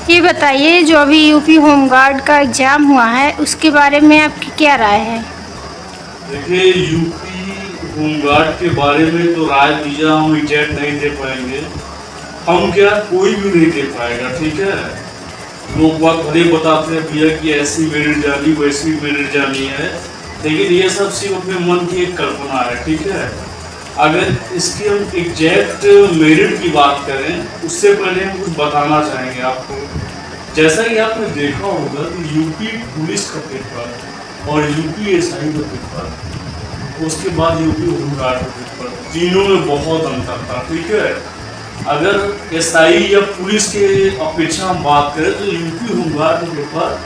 ये बताइए, जो अभी यूपी होमगार्ड का एग्ज़ाम हुआ है उसके बारे में आपकी क्या राय है? देखिए, यूपी होमगार्ड के बारे में तो राय दीजिए, हम एग्जैक्ट नहीं दे पाएंगे। हम क्या, कोई भी नहीं दे पाएगा, ठीक है। लोग बात भले बताते हैं भैया कि ऐसी मेरिट जानी वैसी मेरिट जानी है, लेकिन ये सब सिर्फ अपने मन की एक कल्पना है, ठीक है। अगर इसकी हम एग्जैक्ट मेरिट की बात करें उससे पहले हम कुछ बताना चाहेंगे आपको। जैसा कि आपने देखा होगा कि यूपी पुलिस का पेपर और यूपी एसआई का पेपर, उसके बाद यूपी होमगार्ड का पेपर, तीनों में बहुत अंतर था, ठीक है। अगर एसआई या पुलिस के अपेक्षा हम बात करें तो यूपी होमगार्ड का पेपर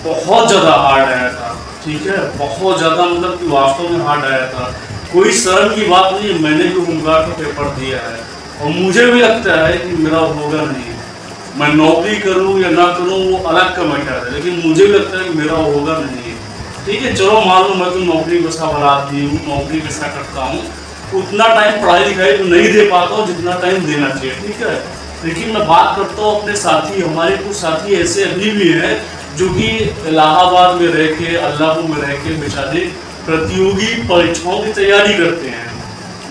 बहुत ज़्यादा हार्ड आया था, ठीक है। बहुत ज़्यादा, मतलब कि वास्तव में हार्ड आया था। कोई शर्म की बात नहीं है, मैंने भी होमगार्ड का पेपर दिया है और मुझे भी लगता है कि मेरा होगा नहीं। मैं नौकरी करूं या ना करूं वो अलग का मैटर है, लेकिन मुझे भी लगता है कि मेरा होगा नहीं, ठीक है। चलो मान लो मैं तो नौकरी पेशा बना दी हूँ, नौकरी पेशा करता हूँ, उतना टाइम पढ़ाई लिखाई तो नहीं दे पाता हूँ जितना टाइम देना चाहिए, ठीक है। लेकिन मैं बात करता हूँ अपने साथी, हमारे कुछ साथी ऐसे अभी भी हैं जो कि इलाहाबाद में रह के, अल्लाहपुर में रह के बेचारे प्रतियोगी परीक्षाओं की तैयारी करते हैं।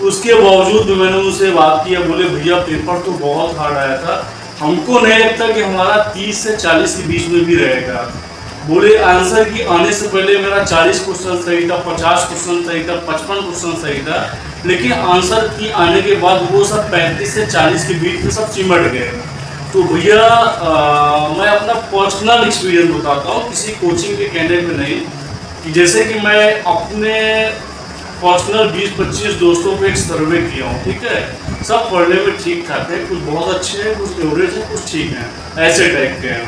उसके बावजूद भी मैंने उनसे बात किया, बोले भैया पेपर तो बहुत हार्ड आया था, हमको नहीं लगता कि हमारा 30 से 40 के बीच में भी रहेगा। बोले आंसर की आने से पहले मेरा 40 क्वेश्चन सही था, 50 क्वेश्चन सही था, 55 क्वेश्चन सही था, लेकिन आंसर की आने के बाद वो सब 35 से 40 के बीच में सब चिमट गए। तो भैया मैं अपना पर्सनल एक्सपीरियंस बताता हूँ, किसी कोचिंग के कहने पे नहीं, कि जैसे कि मैं अपने पर्सनल 20-25 दोस्तों को एक सर्वे किया हूँ, ठीक है। सब पढ़ने में ठीक ठाक है, कुछ बहुत अच्छे हैं, कुछ एवरेज है, कुछ ठीक हैं, ऐसे टाइप के हैं।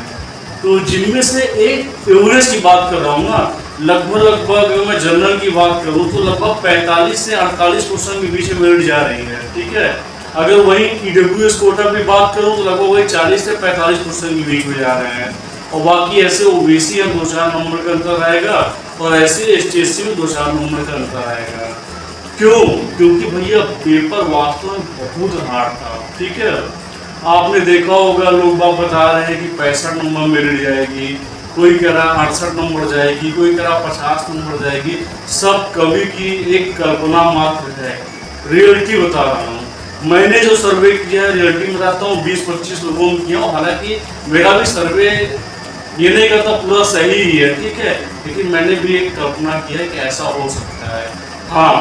तो जिनमें से एक एवरेज की बात कर रहा हूँ ना, लगभग अगर मैं जनरल की बात करूँ तो लगभग 45 से 48 क्वेश्चन के बीच में मेरिट जा रही है, ठीक है। अगर वही ईडब्ल्यूएस कोटा की बात करूँ तो लगभग वही 40 से 45 क्वेश्चन के बीच में जा रहे हैं, और बाकी ऐसे ओबीसी में 2-4 नंबर का अंतर आएगा और ऐसे एसटीएससी में 2-4 नंबर का अंतर आएगा। क्यों? क्योंकि भैया पेपर वास्तव में बहुत हार्ड था, ठीक है। आपने देखा होगा लोग बात बता रहे हैं कि 65 नंबर मेरिट जाएगी, कोई कह रहा 68 नंबर जाएगी, कोई कह रहा 50 नंबर जाएगी। सब कवि की एक कल्पना मात्र है, रियलिटी बता रहा हूँ। मैंने जो सर्वे किया है रियलिटी में बताता हूँ, 20-25 लोगों में किया, हालांकि मेरा भी सर्वे ये नहीं करता पूरा सही ही है, ठीक है, लेकिन मैंने भी एक कल्पना की है कि ऐसा हो सकता है। हाँ,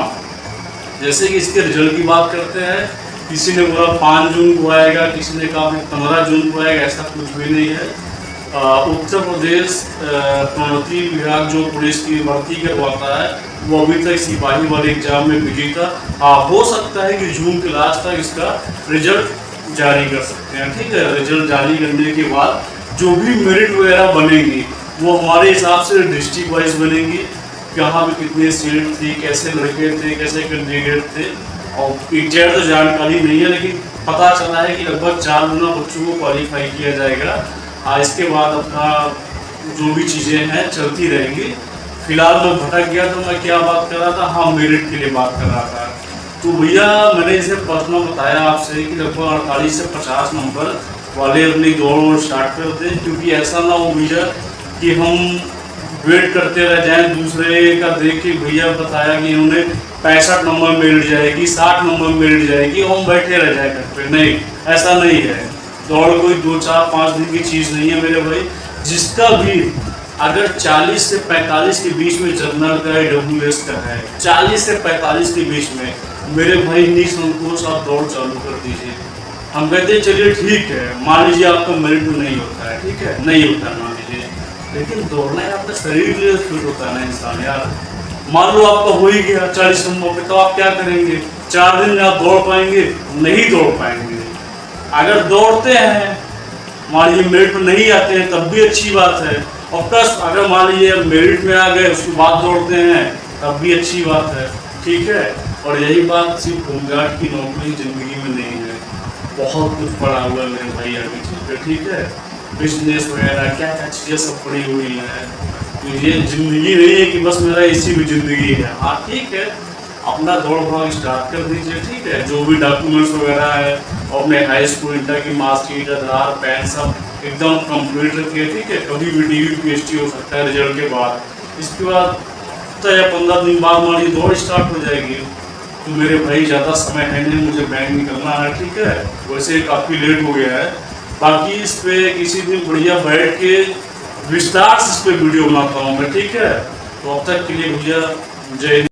जैसे कि इसके रिजल्ट की बात करते हैं, किसी ने बोला 5 जून को आएगा, किसी ने कहा 15 जून को आएगा, ऐसा कुछ भी नहीं है। उत्तर प्रदेश प्रोन्नति विभाग जो पुलिस की भर्ती करवाता है वो अभी तक सिपाही वाले एग्जाम में बिजी था। हो सकता है कि जून के लास्ट तक इसका रिजल्ट जारी कर सकते हैं, ठीक है। रिजल्ट जारी करने के बाद जो भी मेरिट वगैरह बनेगी वो हमारे हिसाब से डिस्ट्रिक्ट वाइज बनेगी, कहाँ पे कितने सीट थी, कैसे लड़के थे, कैसे कैंडिडेट थे, और एग्जैक्ट तो जानकारी नहीं है, लेकिन पता चला है कि लगभग 4 गुना बच्चों को क्वालिफाई किया जाएगा। इसके बाद अपना जो भी चीज़ें हैं चलती रहेंगी। फिलहाल मैं भटक गया तो मैं क्या बात कर रहा था, हाँ मेरिट के लिए बात कर रहा था। तो भैया मैंने इसे पर्सनल बताया आपसे कि लगभग 48 से 50 नंबर वाले अपनी दौड़ स्टार्ट कर दें, क्योंकि ऐसा ना हो भैया कि हम वेट करते रह जाएं दूसरे का देख के। भैया बताया कि उन्हें 65 नंबर मिल जाएगी, 60 नंबर मिल जाएगी, हम बैठे रह जाए घर पे। नहीं, ऐसा नहीं है। दौड़ कोई 2-4-5 दिन की चीज़ नहीं है मेरे भाई। जिसका भी अगर 40 से 45 के बीच में जनरल का है, डब्ल्यूएस का है, 40 से 45 के बीच में मेरे भाई निसंकोच आप दौड़ चालू कर दीजिए। हम कहते हैं चलिए ठीक है, मान लीजिए आपका मेरिट नहीं होता है, ठीक है, नहीं होता मान लीजिए, लेकिन दौड़ना है आपका शरीर के लिए फिट होता है ना इंसान यार। मान लो आपका हो ही गया 40 नंबर पे, तो आप क्या करेंगे? 4 दिन में आप दौड़ पाएंगे? नहीं दौड़ पाएंगे। अगर दौड़ते हैं, मान लीजिए मेरिट में नहीं आते हैं, तब भी अच्छी बात है, और प्लस अगर मान लीजिए मेरिट में आ गए उसके बाद दौड़ते हैं तब भी अच्छी बात है, ठीक है। और यही बात सिर्फ होमगार्ड की नौकरी जिंदगी में नहीं है, बहुत कुछ पड़ा हुआ है मेरे भाई अभी चीज़ पे, ठीक है। बिजनेस वगैरह क्या क्या चीज़ें सब पड़ी हुई हैं। तो ये ज़िंदगी नहीं है कि बस मेरा इसी में ज़िंदगी है। हाँ ठीक है, अपना दौड़ भाग स्टार्ट कर दीजिए, ठीक है। जो भी डॉक्यूमेंट्स वगैरह है और अपने हाई स्कूल इंटर की मार्कशीट, आधार, पैन सब एकदम कंप्लीट रखिए, ठीक है। कभी भी DVPST हो सकता है रिजल्ट के बाद, इसके बाद 15 दिन बाद हमारी दौड़ स्टार्ट हो जाएगी। तो मेरे भाई ज़्यादा समय है नहीं, मुझे बैंक निकलना है, ठीक है। वैसे काफ़ी लेट हो गया है। बाकी इस पे किसी दिन बढ़िया बैठ के विस्तार से इस पे वीडियो बनाता हूँ मैं, ठीक है। तो अब तक के लिए भैया जय हिंद।